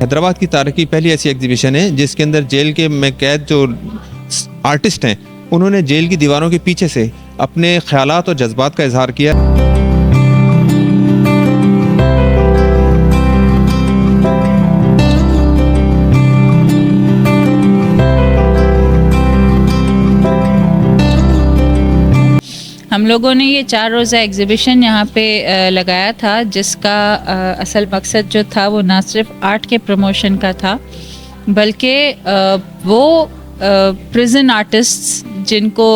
हैदराबाद की तारीख की पहली ऐसी एग्जीबिशन है जिसके अंदर जेल के में कैद जो आर्टिस्ट हैं उन्होंने जेल की दीवारों के पीछे से अपने ख्यालात और जज्बात का इजहार किया। हम लोगों ने ये 4 रोज़ा एग्ज़िबिशन यहाँ पे लगाया था, जिसका असल मकसद जो था वो ना सिर्फ आर्ट के प्रमोशन का था, बल्कि वो प्रिजन आर्टिस्ट्स जिनको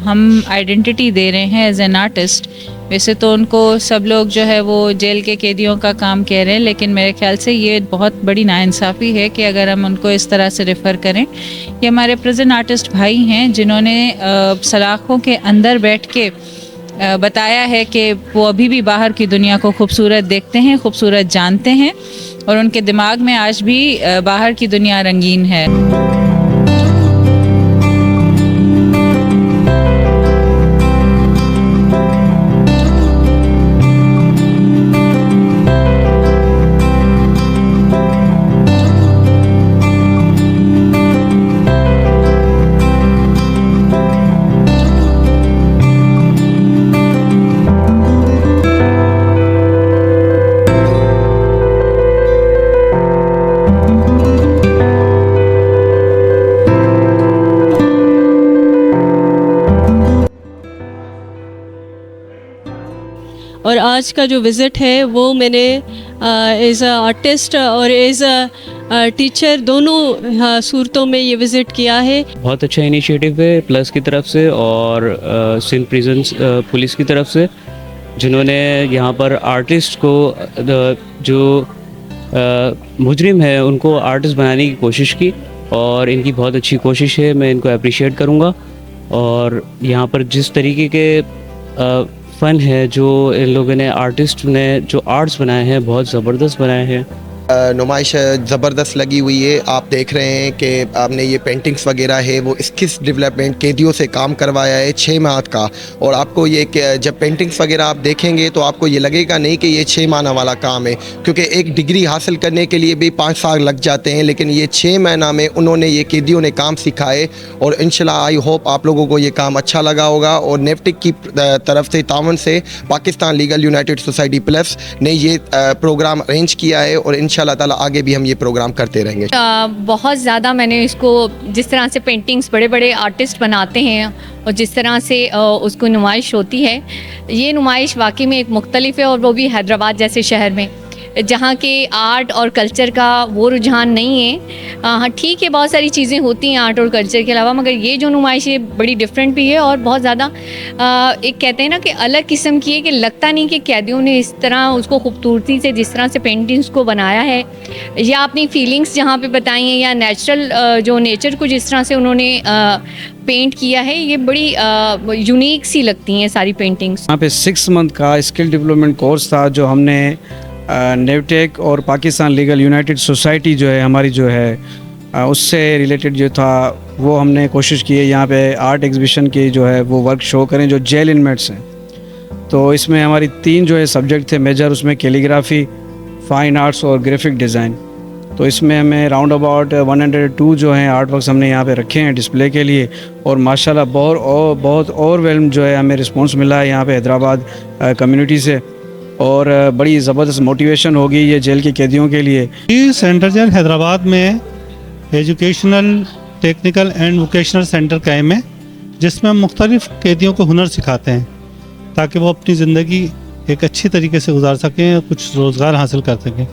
हम आइडेंटिटी दे रहे हैं एज एन आर्टिस्ट। वैसे तो उनको सब लोग जो है वो जेल के कैदियों का काम कह रहे हैं, लेकिन मेरे ख्याल से ये बहुत बड़ी नाइंसाफ़ी है कि अगर हम उनको इस तरह से रेफ़र करें। ये हमारे प्रिजन आर्टिस्ट भाई हैं जिन्होंने सलाखों के अंदर बैठ के बताया है कि वो अभी भी बाहर की दुनिया को खूबसूरत देखते हैं, खूबसूरत जानते हैं, और उनके दिमाग में आज भी बाहर की दुनिया रंगीन है। और आज का जो विज़िट है वो मैंने एज अ आर्टिस्ट और एज अ टीचर दोनों सूरतों में ये विज़िट किया है। बहुत अच्छा इनिशिएटिव है प्लस की तरफ से और सिंध प्रिजन्स पुलिस की तरफ से, जिन्होंने यहाँ पर आर्टिस्ट को जो मुजरिम है उनको आर्टिस्ट बनाने की कोशिश की, और इनकी बहुत अच्छी कोशिश है, मैं इनको अप्रिशिएट करूँगा। और यहाँ पर जिस तरीके के फ़न है जो इन लोगों ने आर्टिस्ट ने जो आर्ट्स बनाए हैं बहुत ज़बरदस्त बनाए हैं। नुमाइश ज़बरदस्त लगी हुई है। आप देख रहे हैं कि आपने ये पेंटिंग्स वगैरह है वो स्किल्स डेवलपमेंट कैदियों से काम करवाया है 6 माह का, और आपको ये जब पेंटिंग्स वगैरह आप देखेंगे तो आपको ये लगेगा नहीं कि ये 6 महीना वाला काम है, क्योंकि एक डिग्री हासिल करने के लिए भी 5 साल लग जाते हैं, लेकिन ये 6 महीना में उन्होंने ये कैदियों ने काम सिखाए। और इंशाल्लाह आई होप आप लोगों को ये काम अच्छा लगा होगा। और नेफ्टिक की तरफ से तावन से Pakistan legal United society plus ने ये प्रोग्राम अरेंज किया है, और इंशाल्लाह ताला आगे भी हम ये प्रोग्राम करते रहेंगे। बहुत ज़्यादा मैंने इसको जिस तरह से पेंटिंग्स बड़े बड़े आर्टिस्ट बनाते हैं और जिस तरह से उसको नुमाइश होती है, ये नुमाइश वाकई में एक मुख्तलिफ है, और वो भी हैदराबाद जैसे शहर में जहाँ के आर्ट और कल्चर का वो रुझान नहीं है। हाँ ठीक है, बहुत सारी चीज़ें होती हैं आर्ट और कल्चर के अलावा, मगर ये जो नुमाइश है बड़ी डिफरेंट भी है और बहुत ज़्यादा एक कहते हैं ना कि अलग किस्म की है, कि लगता नहीं कि कैदियों ने इस तरह उसको खूबसूरती से जिस तरह से पेंटिंग्स को बनाया है, या अपनी फीलिंग्स जहाँ पे बताई हैं, या नेचुरल जो नेचर को जिस तरह से उन्होंने पेंट किया है, ये बड़ी यूनिक सी लगती हैं सारी पेंटिंग्स। यहाँ पे 6 मंथ का स्किल डेवलपमेंट कोर्स था जो हमने नेवटेक और पाकिस्तान लीगल यूनाइटेड सोसाइटी जो है हमारी जो है उससे रिलेटेड जो था वो हमने कोशिश की है यहाँ पे आर्ट एग्जीबिशन की जो है वो वर्क शो करें जो जेल इनमेट्स हैं। तो इसमें हमारी 3 जो है सब्जेक्ट थे मेजर, उसमें कैलीग्राफी, फाइन आर्ट्स और ग्राफिक डिज़ाइन। तो इसमें हमें राउंड अबाउट 102 जो हैं आर्ट वर्क्स हमने यहाँ पे रखे हैं डिस्प्ले के लिए, और माशाल्लाह बहुत ओवरवेल्म जो है हमें रिस्पॉन्स मिला है यहाँ पे हैदराबाद कम्युनिटी से, और बड़ी ज़बरदस्त मोटिवेशन होगी ये जेल के कैदियों के लिए। ये सेंटर जेल हैदराबाद में educational, technical and vocational centre कायम है, जिसमें हम मुख्तलिफ़ कैदियों को हुनर सिखाते हैं ताकि वो अपनी ज़िंदगी एक अच्छी तरीके से गुजार सकें, कुछ रोज़गार हासिल कर सकें।